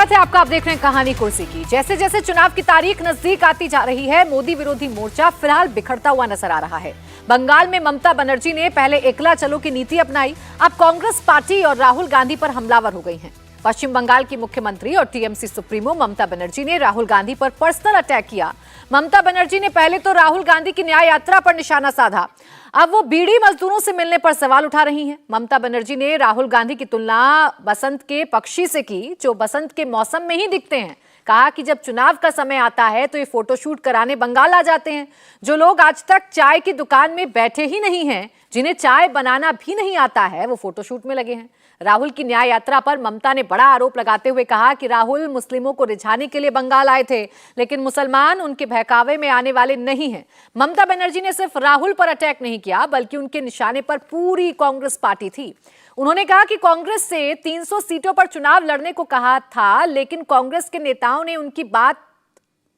स्वागत है आपका। आप देख रहे हैं कहानी कुर्सी की। जैसे जैसे चुनाव की तारीख नजदीक आती जा रही है, मोदी विरोधी मोर्चा फिलहाल बिखरता हुआ नजर आ रहा है। बंगाल में ममता बनर्जी ने पहले एकला चलो की नीति अपनाई, अब कांग्रेस पार्टी और राहुल गांधी पर हमलावर हो गई हैं। पश्चिम बंगाल की मुख्यमंत्री और टीएमसी सुप्रीमो ममता बनर्जी ने राहुल गांधी पर पर्सनल अटैक किया। ममता बनर्जी ने पहले तो राहुल गांधी की न्याय यात्रा पर निशाना साधा, अब वो बीड़ी मजदूरों से मिलने पर सवाल उठा रही हैं। ममता बनर्जी ने राहुल गांधी की तुलना बसंत के पक्षी से की, जो बसंत के मौसम में ही दिखते हैं। कहा कि जब चुनाव का समय आता है तो ये फोटोशूट कराने बंगाल आ जाते हैं। जो लोग आज तक चाय की दुकान में बैठे ही नहीं हैं, जिन्हें चाय बनाना भी नहीं आता है, वो फोटोशूट में लगे हैं। राहुल की न्याय यात्रा पर ममता ने बड़ा आरोप लगाते हुए कहा कि राहुल मुस्लिमों को रिझाने के लिए बंगाल आए थे, लेकिन मुसलमान उनके बहकावे में आने वाले नहीं हैं। ममता बनर्जी ने सिर्फ राहुल पर अटैक नहीं किया, बल्कि उनके निशाने पर पूरी कांग्रेस पार्टी थी। उन्होंने कहा कि कांग्रेस से 300 सीटों पर चुनाव लड़ने को कहा था, लेकिन कांग्रेस के नेताओं ने उनकी बात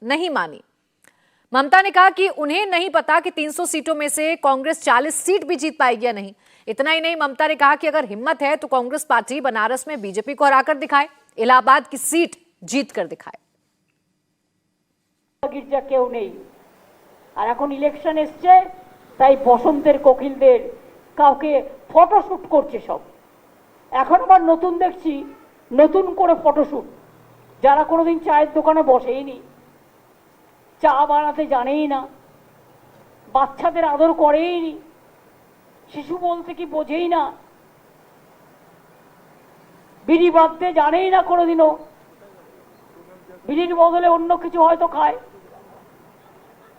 नहीं मानी। ममता ने कहा कि उन्हें नहीं पता कि 300 सीटों में से कांग्रेस 40 सीट भी जीत पाएगी या नहीं। इतना ही नहीं, ममता ने कहा कि अगर हिम्मत है तो कांग्रेस पार्टी बनारस में बीजेपी को हराकर दिखाए, इलाहाबाद की सीट जीत कर दिखाए। गिरजा केउ नेই আর এখন ইলেকশন এসছে, তাই বসন্তের কোকিলদের কাউকে ফটোশুট করছে সব। এখন আবার নতুন দেখছি নতুন করে ফটোশুট, যারা কোনোদিন চায়ের দোকানে বসেইনি, চা বানাতে জানেই না, বাচ্চাদের আদর করেইনি, শিশু বলতে কি বোঝেই না, বিড়ি বাঁধতে জানেই না কোনোদিনও, বিড়ির বদলে অন্য কিছু হয়তো খায়,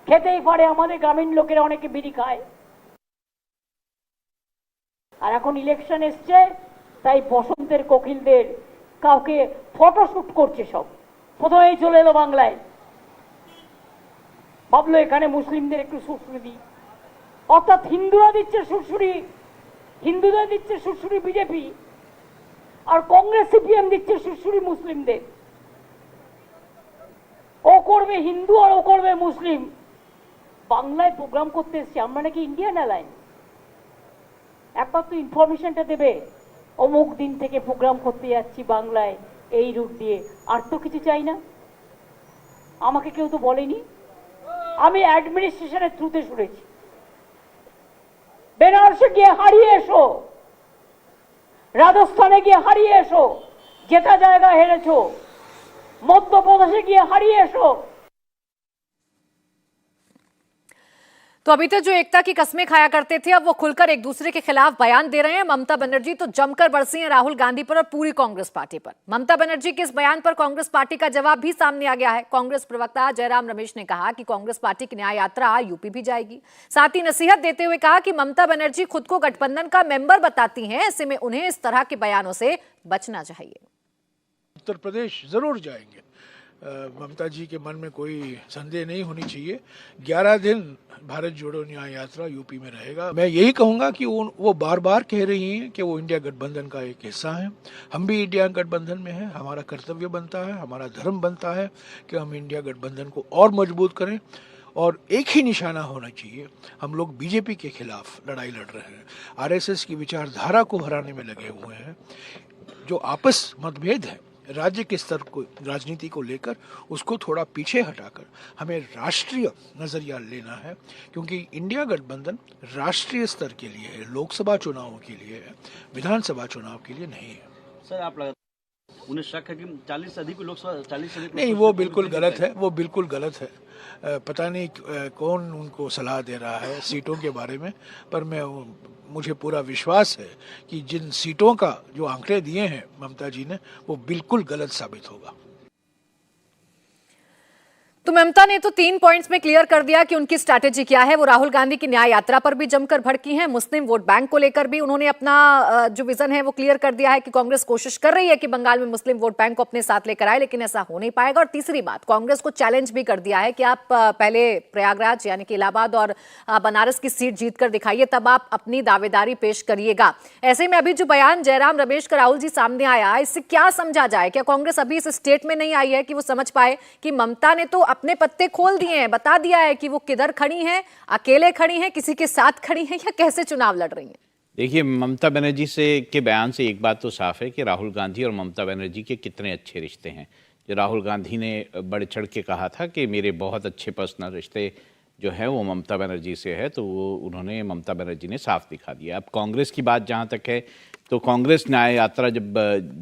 খেতেই পারে। আমাদের গ্রামীণ লোকেরা অনেকে বিড়ি খায়। আর এখন ইলেকশন এসছে, তাই বসন্তের কোকিলদের কাউকে ফটোশুট করছে সব। প্রথমেই চলে এলো বাংলায়, ভাবলো এখানে মুসলিমদের একটু সুরসুরি দিই, অর্থাৎ হিন্দুরা দিচ্ছে সুরসুরি, হিন্দুদের দিচ্ছে সুরসুরি বিজেপি, আর কংগ্রেস সিপিএম দিচ্ছে সুরসুরি মুসলিমদের। ও করবে হিন্দু আর ও করবে মুসলিম। বাংলায় প্রোগ্রাম করতে এসছি আমরা নাকি ইন্ডিয়ান এয়ারলাইন। একবার তো ইনফরমেশনটা দেবে, অমুক দিন থেকে প্রোগ্রাম করতে যাচ্ছি বাংলায় এই রুট দিয়ে, আর তো কিছু চাই না। আমাকে কেউ তো বলেনি, আমি অ্যাডমিনিস্ট্রেশনের থ্রুতে শুনেছি। বেনারসে গিয়ে হারিয়ে এসো, রাজস্থানে গিয়ে হারিয়ে এসো, যেটা জায়গা হেরেছো, মধ্যপ্রদেশে গিয়ে হারিয়ে এসো। तो अभी तक जो एकता की कस्में खाया करते थे, अब वो खुलकर एक दूसरे के खिलाफ बयान दे रहे हैं। ममता बनर्जी तो जमकर बरसी हैं राहुल गांधी पर और पूरी कांग्रेस पार्टी पर। ममता बनर्जी के इस बयान पर कांग्रेस पार्टी का जवाब भी सामने आ गया है। कांग्रेस प्रवक्ता जयराम रमेश ने कहा कि कांग्रेस पार्टी की न्याय यात्रा यूपी भी जाएगी। साथ ही नसीहत देते हुए कहा कि ममता बनर्जी खुद को गठबंधन का मेंबर बताती हैं, ऐसे में उन्हें इस तरह के बयानों से बचना चाहिए। उत्तर प्रदेश जरूर जाएंगे। ममता जी के मन में कोई संदेह नहीं होनी चाहिए। 11 दिन भारत जोड़ो न्याय यात्रा यूपी में रहेगा। मैं यही कहूंगा कि वो बार बार कह रही हैं कि वो इंडिया गठबंधन का एक हिस्सा है। हम भी इंडिया गठबंधन में हैं। हमारा कर्तव्य बनता है, हमारा धर्म बनता है कि हम इंडिया गठबंधन को और मजबूत करें, और एक ही निशाना होना चाहिए। हम लोग बीजेपी के खिलाफ लड़ाई लड़ रहे हैं, आरएसएस की विचारधारा को हराने में लगे हुए हैं। जो आपस मतभेद है राज्य के स्तर को, राजनीति को लेकर, उसको थोड़ा पीछे हटाकर हमें राष्ट्रीय नजरिया लेना है, क्योंकि इंडिया गठबंधन राष्ट्रीय स्तर के लिए है, लोकसभा चुनावों के लिए है, विधानसभा चुनाव के लिए नहीं है। सर, आप उन्हें शक है कि 40 से अधिक लोकसभा 40 से अधिक नहीं, वो बिल्कुल गलत है, वो बिल्कुल गलत है। पता नहीं कौन उनको सलाह दे रहा है सीटों के बारे में, पर मुझे पूरा विश्वास है कि जिन सीटों का जो आंकड़े दिए हैं ममता जी ने, वो बिल्कुल गलत साबित होगा। तो ममता ने तो 3 पॉइंट्स में क्लियर कर दिया कि उनकी स्ट्रैटेजी क्या है। वो राहुल गांधी की न्याय यात्रा पर भी जमकर भड़की हैं। मुस्लिम वोट बैंक को लेकर भी उन्होंने अपना जो विजन है वो क्लियर कर दिया है कि कांग्रेस कोशिश कर रही है कि बंगाल में मुस्लिम वोट बैंक को अपने साथ लेकर आए, लेकिन ऐसा हो नहीं पाएगा। और तीसरी बात, कांग्रेस को चैलेंज भी कर दिया है कि आप पहले प्रयागराज यानी कि इलाहाबाद और बनारस की सीट जीत कर दिखाइए, तब आप अपनी दावेदारी पेश करिएगा। ऐसे में अभी जो बयान जयराम रमेश का राहुल जी सामने आया, इससे क्या समझा जाए? क्या कांग्रेस अभी इस स्टेट में नहीं आई है कि वो समझ पाए कि ममता ने तो अपने पत्ते खोल दिए हैं, बता दिया है कि वो किधर खड़ी हैं, अकेले खड़ी हैं, किसी के साथ खड़ी हैं, या कैसे चुनाव लड़ रही हैं? देखिए, ममता बनर्जी के बयान से एक बात तो साफ है कि राहुल गांधी और ममता बनर्जी के कितने अच्छे रिश्ते हैं। जो राहुल गांधी ने बढ़ चढ़ के कहा था कि मेरे बहुत अच्छे पर्सनल रिश्ते जो है वो ममता बनर्जी से है, तो वो उन्होंने ममता बनर्जी ने साफ दिखा दिया। अब कांग्रेस की बात जहाँ तक है, तो कांग्रेस न्याय यात्रा जब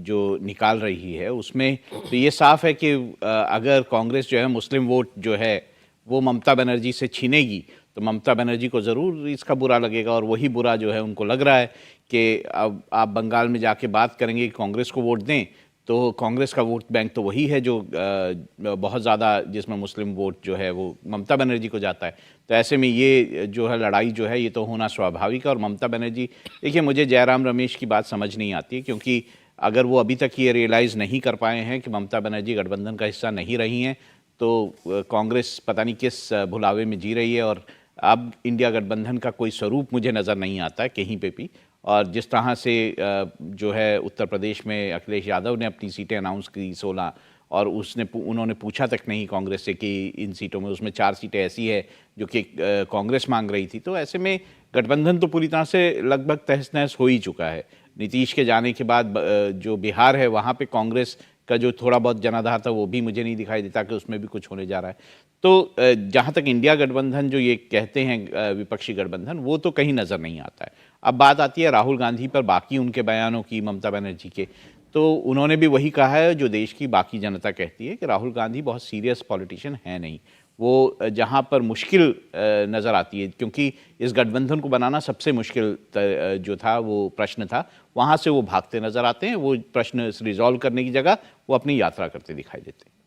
जो निकाल रही है उसमें तो ये साफ है कि अगर कांग्रेस जो है मुस्लिम वोट जो है वो ममता बनर्जी से छीनेगी तो ममता बनर्जी को ज़रूर इसका बुरा लगेगा, और वही बुरा जो है उनको लग रहा है कि अब आप बंगाल में जाके बात करेंगे कि कांग्रेस को वोट दें, तो कांग्रेस का वोट बैंक तो वही है जो बहुत ज़्यादा, जिसमें मुस्लिम वोट जो है वो ममता बनर्जी को जाता है। तो ऐसे में ये जो है लड़ाई जो है ये तो होना स्वाभाविक है। और ममता बनर्जी, देखिए मुझे जयराम रमेश की बात समझ नहीं आती है, क्योंकि अगर वो अभी तक ये रियलाइज़ नहीं कर पाए हैं कि ममता बनर्जी गठबंधन का हिस्सा नहीं रही हैं, तो कांग्रेस पता नहीं किस भुलावे में जी रही है। और अब इंडिया गठबंधन का कोई स्वरूप मुझे नज़र नहीं आता है कहीं पे भी। और जिस तरह से जो है उत्तर प्रदेश में अखिलेश यादव ने अपनी सीटें अनाउंस की 16, और उन्होंने पूछा तक नहीं कांग्रेस से कि इन सीटों में, उसमें 4 सीटें ऐसी है जो कि कांग्रेस मांग रही थी। तो ऐसे में गठबंधन तो पूरी तरह से लगभग तहस नहस हो ही चुका है। नीतीश के जाने के बाद जो बिहार है वहाँ पे कांग्रेस का जो थोड़ा बहुत जनाधार था वो भी मुझे नहीं दिखाई देता कि उसमें भी कुछ होने जा रहा है। तो जहाँ तक इंडिया गठबंधन जो ये कहते हैं विपक्षी गठबंधन, वो तो कहीं नज़र नहीं आता है। अब बात आती है राहुल गांधी पर, बाकी उनके बयानों की, ममता बनर्जी के, तो उन्होंने भी वही कहा है जो देश की बाकी जनता कहती है कि राहुल गांधी बहुत सीरियस पॉलिटिशियन है नहीं। वो जहाँ पर मुश्किल नज़र आती है, क्योंकि इस गठबंधन को बनाना सबसे मुश्किल जो था वो प्रश्न था, वहाँ से वो भागते नज़र आते हैं। वो प्रश्न रिजॉल्व करने की जगह वो अपनी यात्रा करते दिखाई देते हैं।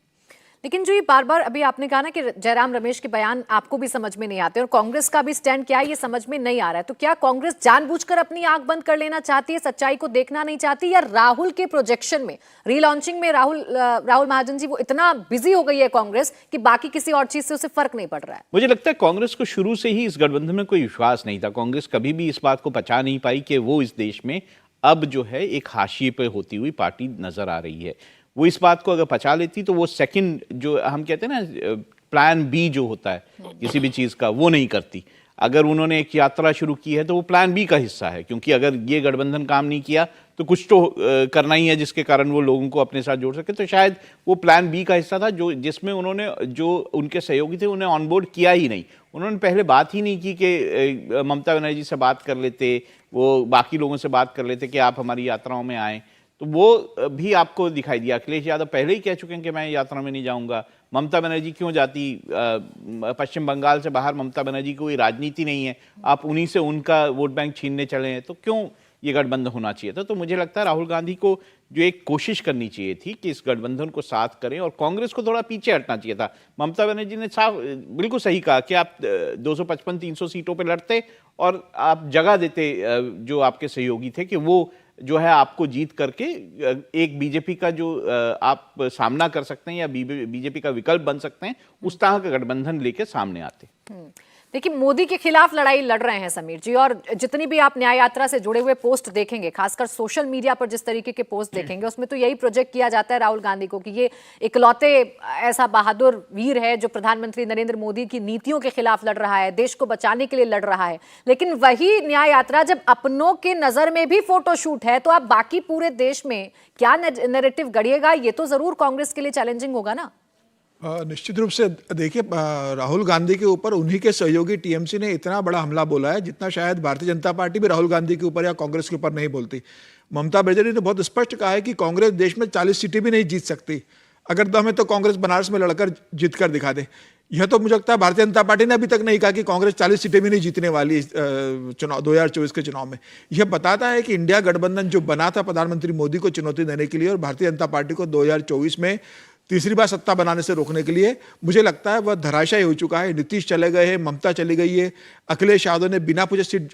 लेकिन जो ये बार बार अभी आपने कहा ना कि जयराम रमेश के बयान आपको भी समझ में नहीं आते और कांग्रेस का भी स्टैंड क्या है ये समझ में नहीं आ रहा है, तो क्या कांग्रेस जानबूझकर अपनी आंख बंद कर लेना चाहती है, सच्चाई को देखना नहीं चाहती, या राहुल के प्रोजेक्शन में, रीलॉन्चिंग में राहुल महाजन जी वो इतना बिजी हो गई है कांग्रेस कि बाकी किसी और चीज से उसे फर्क नहीं पड़ रहा है? मुझे लगता है कांग्रेस को शुरू से ही इस गठबंधन में कोई विश्वास नहीं था। कांग्रेस कभी भी इस बात को पचा नहीं पाई कि वो इस देश में अब जो है एक हाशिए पे होती हुई पार्टी नजर आ रही है। वो इस बात को अगर पचा लेती तो वो सेकंड जो हम कहते हैं ना प्लान बी जो होता है किसी भी चीज़ का, वो नहीं करती। अगर उन्होंने एक यात्रा शुरू की है तो वो प्लान बी का हिस्सा है, क्योंकि अगर ये गठबंधन काम नहीं किया तो कुछ तो करना ही है जिसके कारण वो लोगों को अपने साथ जोड़ सके। तो शायद वो प्लान बी का हिस्सा था जो जिसमें उन्होंने जो उनके सहयोगी थे उन्हें ऑनबोर्ड किया ही नहीं। उन्होंने पहले बात ही नहीं की कि ममता बनर्जी से बात कर लेते, वो बाकी लोगों से बात कर लेते कि आप हमारी यात्राओं में आएँ, तो वो भी आपको दिखाई दिया। अखिलेश यादव पहले ही कह चुके हैं कि मैं यात्रा में नहीं जाऊंगा। ममता बनर्जी क्यों जाती? पश्चिम बंगाल से बाहर ममता बनर्जी की कोई राजनीति नहीं है, आप उन्हीं से उनका वोट बैंक छीनने चले हैं, तो क्यों ये गठबंधन होना चाहिए था? तो मुझे लगता है राहुल गांधी को जो एक कोशिश करनी चाहिए थी कि इस गठबंधन को साथ करें और कांग्रेस को थोड़ा पीछे हटना चाहिए था। ममता बनर्जी ने साफ बिल्कुल सही कहा कि आप 255-300 सीटों पर लड़ते और आप जगह देते जो आपके सहयोगी थे कि वो जो है आपको जीत करके एक बीजेपी का जो आप सामना कर सकते हैं या बीजेपी का विकल्प बन सकते हैं, उस तरह का गठबंधन लेके सामने आते। देखिए मोदी के खिलाफ लड़ाई लड़ रहे हैं समीर जी, और जितनी भी आप न्याय यात्रा से जुड़े हुए पोस्ट देखेंगे, खासकर सोशल मीडिया पर जिस तरीके के पोस्ट देखेंगे, उसमें तो यही प्रोजेक्ट किया जाता है राहुल गांधी को कि ये इकलौते ऐसा बहादुर वीर है जो प्रधानमंत्री नरेंद्र मोदी की नीतियों के खिलाफ लड़ रहा है, देश को बचाने के लिए लड़ रहा है। लेकिन वही न्याय यात्रा जब अपनों के नजर में भी फोटोशूट है, तो आप बाकी पूरे देश में क्या नैरेटिव गढ़िएगा? ये तो जरूर कांग्रेस के लिए चैलेंजिंग होगा ना। निश्चित रूप से देखिए, राहुल गांधी के ऊपर उन्हीं के सहयोगी टीएमसी ने इतना बड़ा हमला बोला है जितना शायद भारतीय जनता पार्टी भी राहुल गांधी के ऊपर या कांग्रेस के ऊपर नहीं बोलती। ममता बनर्जी ने बहुत स्पष्ट कहा है कि कांग्रेस देश में 40 सीटें भी नहीं जीत सकती, अगर तो हमें तो कांग्रेस बनारस में लड़कर जीत कर दिखा दे। यह तो मुझे लगता है भारतीय जनता पार्टी ने अभी तक नहीं कहा कि कांग्रेस 40 सीटें भी नहीं जीतने वाली चुनाव 2024 के चुनाव में। यह बताता है कि इंडिया गठबंधन जो बना था प्रधानमंत्री मोदी को चुनौती देने के लिए और भारतीय जनता पार्टी को 2024 में तीसरी बार सत्ता बनाने से रोकने के लिए, मुझे लगता है वह धराशायी हो चुका है। नीतीश चले गए हैं, ममता चली गई है, अखिलेश यादव ने बिना पूछे सीट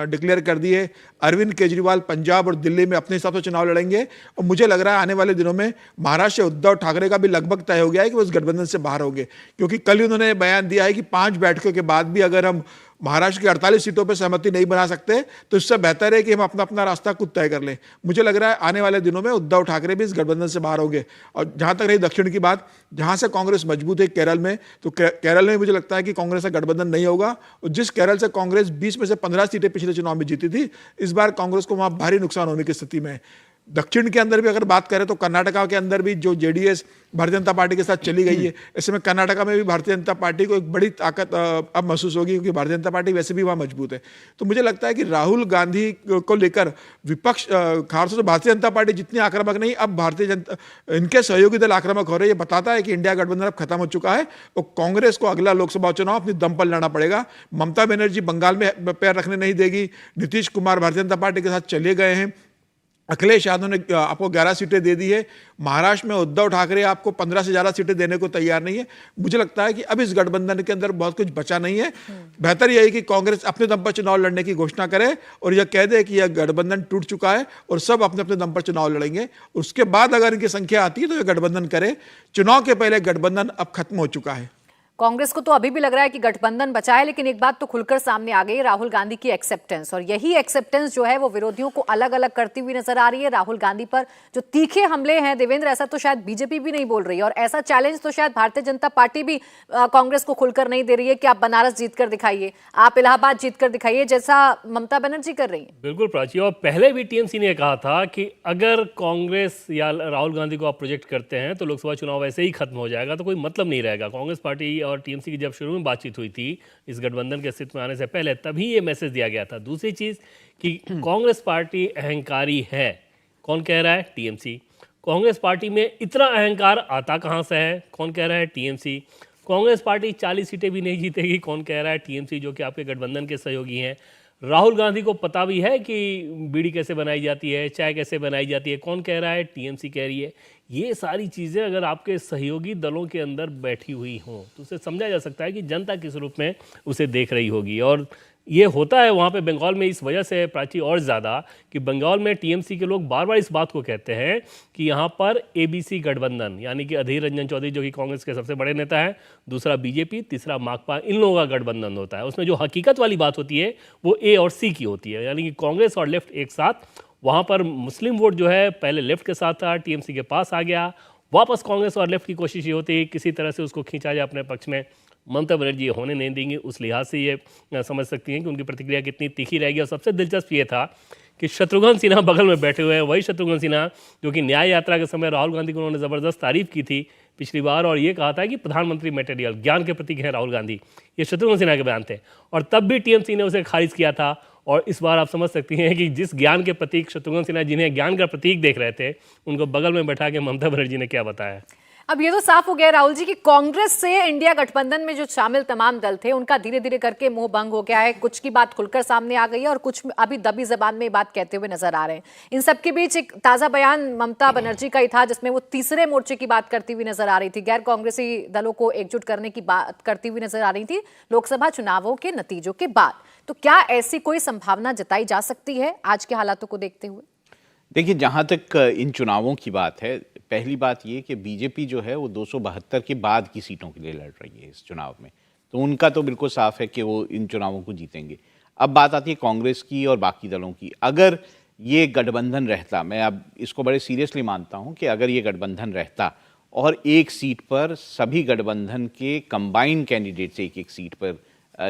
डिक्लेयर कर दी है, अरविंद केजरीवाल पंजाब और दिल्ली में अपने हिसाब से चुनाव लड़ेंगे। और मुझे लग रहा है आने वाले दिनों में महाराष्ट्र से उद्धव ठाकरे का भी लगभग तय हो गया है कि वो इस गठबंधन से बाहर होंगे, क्योंकि कल ही उन्होंने बयान दिया है कि 5 बैठकों के बाद भी अगर हम महाराष्ट्र की 48 सीटों पर सहमति नहीं बना सकते तो इससे बेहतर है कि हम अपना अपना रास्ता खुद तय कर लें। मुझे लग रहा है आने वाले दिनों में उद्धव ठाकरे भी इस गठबंधन से बाहर होंगे। और जहां तक रही दक्षिण की बात, जहां से कांग्रेस मजबूत है केरल में, तो केरल में मुझे लगता है कि कांग्रेस का गठबंधन नहीं होगा। और जिस केरल से कांग्रेस 20 में से 15 सीटें पिछले चुनाव में जीती थी, इस बार कांग्रेस को वहां भारी नुकसान होने की स्थिति में है। दक्षिण के अंदर भी अगर बात करें तो कर्नाटका के अंदर भी जो जेडीएस भारतीय जनता पार्टी के साथ चली गई है, ऐसे में कर्नाटका में भी भारतीय जनता पार्टी को एक बड़ी ताकत अब महसूस होगी, क्योंकि भारतीय जनता पार्टी वैसे भी वहाँ मजबूत है। तो मुझे लगता है कि राहुल गांधी को लेकर विपक्ष, खासतौर से भारतीय जनता पार्टी जितनी आक्रामक नहीं, अब भारतीय जनता, इनके सहयोगी दल आक्रामक हो रहे हैं। ये बताता है कि इंडिया गठबंधन अब खत्म हो चुका है और कांग्रेस को अगला लोकसभा चुनाव अपनी दम पर लड़ना पड़ेगा। ममता बनर्जी बंगाल में पैर रखने नहीं देगी, नीतीश कुमार भारतीय जनता पार्टी के साथ चले गए हैं, अखिलेश यादव ने आपको 11 सीटें दे दी है, महाराष्ट्र में उद्धव ठाकरे आपको 15 से ज़्यादा सीटें देने को तैयार नहीं है। मुझे लगता है कि अब इस गठबंधन के अंदर बहुत कुछ बचा नहीं है। बेहतर यही कि कांग्रेस अपने दम पर चुनाव लड़ने की घोषणा करे और यह कह दे कि यह गठबंधन टूट चुका है और सब अपने अपने दम पर चुनाव लड़ेंगे। उसके बाद अगर इनकी संख्या आती है तो यह गठबंधन करे। चुनाव के पहले गठबंधन अब खत्म हो चुका है। कांग्रेस को तो अभी भी लग रहा है कि गठबंधन बचा है, लेकिन एक बात तो खुलकर सामने आ गई, राहुल गांधी की एक्सेप्टेंस। और यही एक्सेप्टेंस जो है वो विरोधियों को अलग अलग करती हुई नजर आ रही है। राहुल गांधी पर जो तीखे हमले हैं देवेंद्र, ऐसा तो शायद बीजेपी भी नहीं बोल रही है, और ऐसा चैलेंज तो शायद भारतीय जनता पार्टी भी कांग्रेस को खुलकर नहीं दे रही है कि आप बनारस जीतकर दिखाइए, आप इलाहाबाद जीतकर दिखाइए, जैसा ममता बनर्जी कर रही है। बिल्कुल प्राची, और पहले भी टीएमसी ने कहा था कि अगर कांग्रेस या राहुल गांधी को आप प्रोजेक्ट करते हैं तो लोकसभा चुनाव ऐसे ही खत्म हो जाएगा, तो कोई मतलब नहीं रहेगा। कांग्रेस पार्टी और टीएमसी की जब शुरू में बातचीत हुई थी इस गठबंधन के अस्तित्व में आने से पहले, तभी ये मैसेज दिया गया था। दूसरी चीज कि कांग्रेस पार्टी अहंकारी है, कौन कह रहा है? टीएमसी। कांग्रेस पार्टी में इतना अहंकार आता कहां से है? कौन कह रहा है? टीएमसी। कांग्रेस पार्टी 40 सीटें भी नहीं जीतेगी, कौन कह रहा है? टीएमसी, जो कि आपके गठबंधन के सहयोगी हैं। राहुल गांधी को पता भी है कि बीड़ी कैसे बनाई जाती है, चाय कैसे बनाई जाती है, कौन कह रहा है? टीएमसी कह रही है। ये सारी चीज़ें अगर आपके सहयोगी दलों के अंदर बैठी हुई हों तो उसे समझा जा सकता है कि जनता किस रूप में उसे देख रही होगी। और ये होता है वहाँ पे बंगाल में इस वजह से प्राची, और ज़्यादा कि बंगाल में टीएमसी के लोग बार बार इस बात को कहते हैं कि यहाँ पर एबीसी गठबंधन, यानी कि अधीर रंजन चौधरी जो कि कांग्रेस के सबसे बड़े नेता हैं, दूसरा बीजेपी, तीसरा माकपा, इन लोगों का गठबंधन होता है। उसमें जो हकीकत वाली बात होती है वो ए और सी की होती है, यानी कि कांग्रेस और लेफ्ट एक साथ। वहाँ पर मुस्लिम वोट जो है पहले लेफ्ट के साथ था, टीएमसी के पास आ गया, वापस कांग्रेस और लेफ्ट की कोशिश ये होती है किसी तरह से उसको खींचा जाए अपने पक्ष में। ममता बनर्जी ये होने नहीं देंगी, उस लिहाज से ये समझ सकती हैं कि उनकी प्रतिक्रिया कितनी तीखी रहेगी। और सबसे दिलचस्प ये था कि शत्रुघ्न सिन्हा बगल में बैठे हुए हैं, वही शत्रुघ्न सिन्हा जो कि न्याय यात्रा के समय राहुल गांधी को उन्होंने ज़बरदस्त तारीफ की थी पिछली बार, और ये कहा था कि प्रधानमंत्री मटेरियल, ज्ञान के प्रतीक हैं राहुल गांधी। ये शत्रुघ्न सिन्हा के बयान थे, और तब भी टीएमसी ने उसे खारिज किया था। और इस बार आप समझ सकती हैं कि जिस ज्ञान के प्रतीक शत्रुघ्न सिन्हा, जिन्हें ज्ञान का प्रतीक देख रहे थे, उनको बगल में बैठा के ममता बनर्जी ने क्या बताया। अब ये तो साफ हो गया राहुल जी कि कांग्रेस से इंडिया गठबंधन में जो शामिल तमाम दल थे उनका धीरे धीरे करके मोह भंग हो गया है। कुछ की बात खुलकर सामने आ गई है और कुछ अभी दबी जबान में बात कहते हुए नजर आ रहे हैं। इन सबके बीच एक ताजा बयान ममता बनर्जी का ही था जिसमें वो तीसरे मोर्चे की बात करती हुई नजर आ रही थी, गैर कांग्रेसी दलों को एकजुट करने की बात करती हुई नजर आ रही थी लोकसभा चुनावों के नतीजों के बाद। तो क्या ऐसी कोई संभावना जताई जा सकती है आज के हालातों को देखते हुए? देखिए, जहाँ तक इन चुनावों की बात है, पहली बात ये कि बीजेपी जो है वो 272 के बाद की सीटों के लिए लड़ रही है इस चुनाव में, तो उनका तो बिल्कुल साफ है कि वो इन चुनावों को जीतेंगे। अब बात आती है कांग्रेस की और बाकी दलों की। अगर ये गठबंधन रहता, मैं अब इसको बड़े सीरियसली मानता हूँ कि अगर ये गठबंधन रहता और एक सीट पर सभी गठबंधन के कंबाइंड कैंडिडेट्स एक एक सीट पर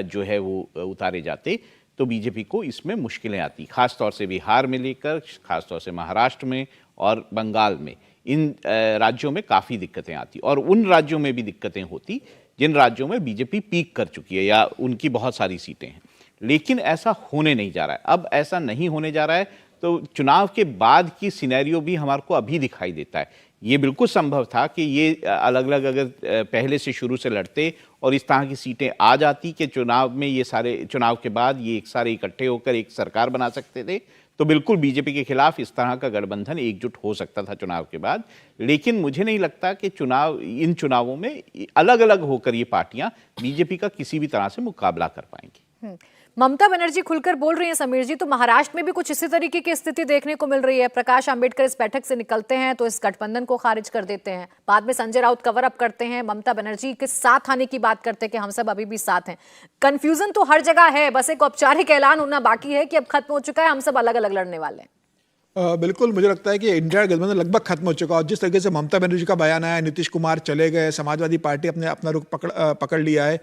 जो है वो उतारे जाते तो बीजेपी को इसमें मुश्किलें आती, खास तौर से बिहार में लेकर, खास तौर से महाराष्ट्र में और बंगाल में। इन राज्यों में काफ़ी दिक्कतें आती और उन राज्यों में भी दिक्कतें होती जिन राज्यों में बीजेपी पीक कर चुकी है या उनकी बहुत सारी सीटें हैं। लेकिन ऐसा होने नहीं जा रहा है। अब ऐसा नहीं होने जा रहा है तो चुनाव के बाद की सिनेरियो भी हमारे को अभी दिखाई देता है। ये बिल्कुल संभव था कि ये अलग अलग अगर पहले से शुरू से लड़ते और इस तरह की सीटें आ जाती कि चुनाव में ये सारे, चुनाव के बाद ये एक सारे इकट्ठे होकर एक सरकार बना सकते थे, तो बिल्कुल बीजेपी के खिलाफ इस तरह का गठबंधन एकजुट हो सकता था चुनाव के बाद। लेकिन मुझे नहीं लगता कि इन चुनावों में अलग अलग होकर ये पार्टियां बीजेपी का किसी भी तरह से मुकाबला कर पाएंगी। ममता बनर्जी खुलकर बोल रही हैं समीर जी, तो महाराष्ट्र में भी कुछ इसी तरीके की स्थिति देखने को मिल रही है। प्रकाश आंबेडकर इस बैठक से निकलते हैं तो इस गठबंधन को खारिज कर देते हैं, बाद में संजय राउत कवर अप करते हैं, ममता बनर्जी के साथ आने की बात करते हैं कि हम सब अभी भी साथ हैं। कंफ्यूजन तो हर जगह है, बस एक औपचारिक ऐलान होना बाकी है कि अब खत्म हो चुका है, हम सब अलग अलग लड़ने वाले हैं। बिल्कुल, मुझे लगता है कि इंडिया गठबंधन लगभग खत्म हो चुका है। और जिस तरीके से ममता बनर्जी का बयान आया, नीतीश कुमार चले गए, समाजवादी पार्टी अपना रुख पकड़ लिया है,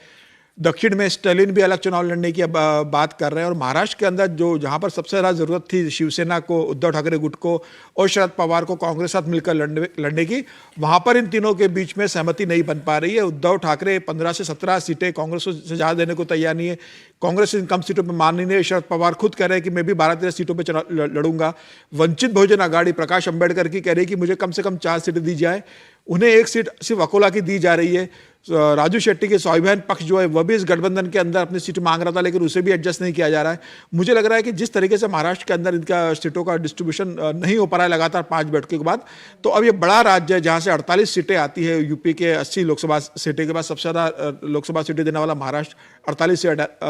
दक्षिण में स्टालिन भी अलग चुनाव लड़ने की अब बात कर रहे हैं, और महाराष्ट्र के अंदर जो जहां पर सबसे ज़्यादा ज़रूरत थी शिवसेना को, उद्धव ठाकरे गुट को और शरद पवार को कांग्रेस साथ मिलकर लड़ने की, वहां पर इन तीनों के बीच में सहमति नहीं बन पा रही है। उद्धव ठाकरे 15 से 17 सीटें कांग्रेस को से ज़्यादा देने को तैयार नहीं है, कांग्रेस इन कम सीटों पर मान नहीं है। शरद पवार खुद कह रहे हैं कि मैं भी 12-13 सीटों पर लड़ूंगा। वंचित बहुजन अघाड़ी प्रकाश अंबेडकर की कह रही है कि मुझे कम से कम 4 सीटें दी जाए, उन्हें 1 सीट सिर्फ अकोला की दी जा रही है। राजू शेट्टी के स्वाभिमान पक्ष जो है वह भी इस गठबंधन के अंदर अपनी सीट मांग रहा था, लेकिन उसे भी एडजस्ट नहीं किया जा रहा है। मुझे लग रहा है कि जिस तरीके से महाराष्ट्र के अंदर इनका सीटों का डिस्ट्रीब्यूशन नहीं हो पा रहा है लगातार 5 बैठकों के बाद, तो अब ये बड़ा राज्य है जहां से 48 सीटें आती है, यूपी के 80 लोकसभा सीटें के बाद सबसे ज़्यादा लोकसभा सीटें देने वाला महाराष्ट्र 48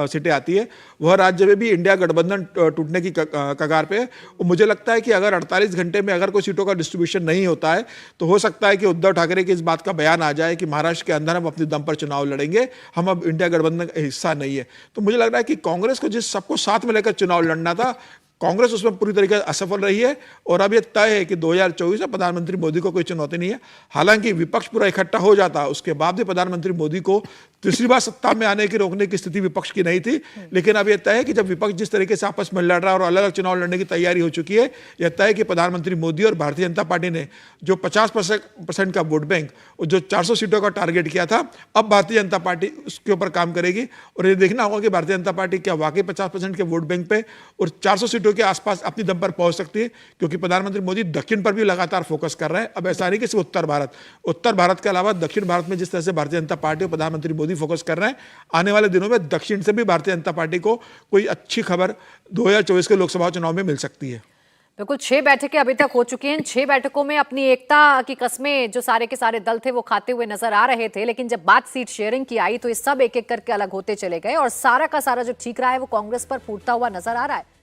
सीटें आती है। वह राज्य में भी इंडिया गठबंधन टूटने की कगार पे है। और मुझे लगता है कि अगर 48 घंटे में अगर कोई सीटों का डिस्ट्रीब्यूशन नहीं होता है तो हो सकता है कि उद्धव ठाकरे के इस बात का बयान आ जाए कि महाराष्ट्र के अंदर हम अपने दम पर चुनाव लड़ेंगे, हम अब इंडिया गठबंधन का हिस्सा नहीं है। तो मुझे लग रहा है कि कांग्रेस को जिस सबको साथ में लेकर चुनाव लड़ना था, कांग्रेस उसमें पूरी तरीके से असफल रही है। और अब यह तय है कि 2024 में प्रधानमंत्री मोदी को कोई चुनौती नहीं है। हालांकि विपक्ष पूरा इकट्ठा हो जाता, उसके बाद भी प्रधानमंत्री मोदी को तीसरी बार सत्ता में आने की रोकने की स्थिति विपक्ष की नहीं थी। लेकिन अब यह तय है कि जब विपक्ष जिस तरीके से आपस में लड़ रहा है और अलग अलग चुनाव लड़ने की तैयारी हो चुकी है, यह तय है कि प्रधानमंत्री मोदी और भारतीय जनता पार्टी ने जो 50% का वोट बैंक और जो 400 सीटों का टारगेट किया था, अब भारतीय जनता पार्टी उसके ऊपर काम करेगी। और ये देखना होगा कि भारतीय जनता पार्टी क्या वाकई 50% के वोट बैंक पे और 400 सीटों के आसपास अपनी दम पर पहुंच सकती है, क्योंकि प्रधानमंत्री मोदी दक्षिण पर भी लगातार फोकस कर रहे हैं। अब ऐसा नहीं कि सिर्फ उत्तर भारत के अलावा दक्षिण भारत में जिस तरह से भारतीय जनता पार्टी और प्रधानमंत्री मोदी फोकस कर रहे हैं, आने वाले दिनों में दक्षिण से भी भारतीय जनता पार्टी को कोई अच्छी खबर 2024 के लोकसभा चुनाव में मिल सकती है। बिल्कुल, 6 बैठकें अभी तक हो चुकी हैं। 6 बैठकों में अपनी एकता की कस्में जो सारे के सारे दल थे वो खाते हुए नजर आ रहे थे, लेकिन जब बात सीट शेयरिंग की आई तो ये सब एक एक करके अलग होते चले गए और सारा का सारा जो ठीक रहा है वो कांग्रेस पर फूटता हुआ नजर आ रहा है।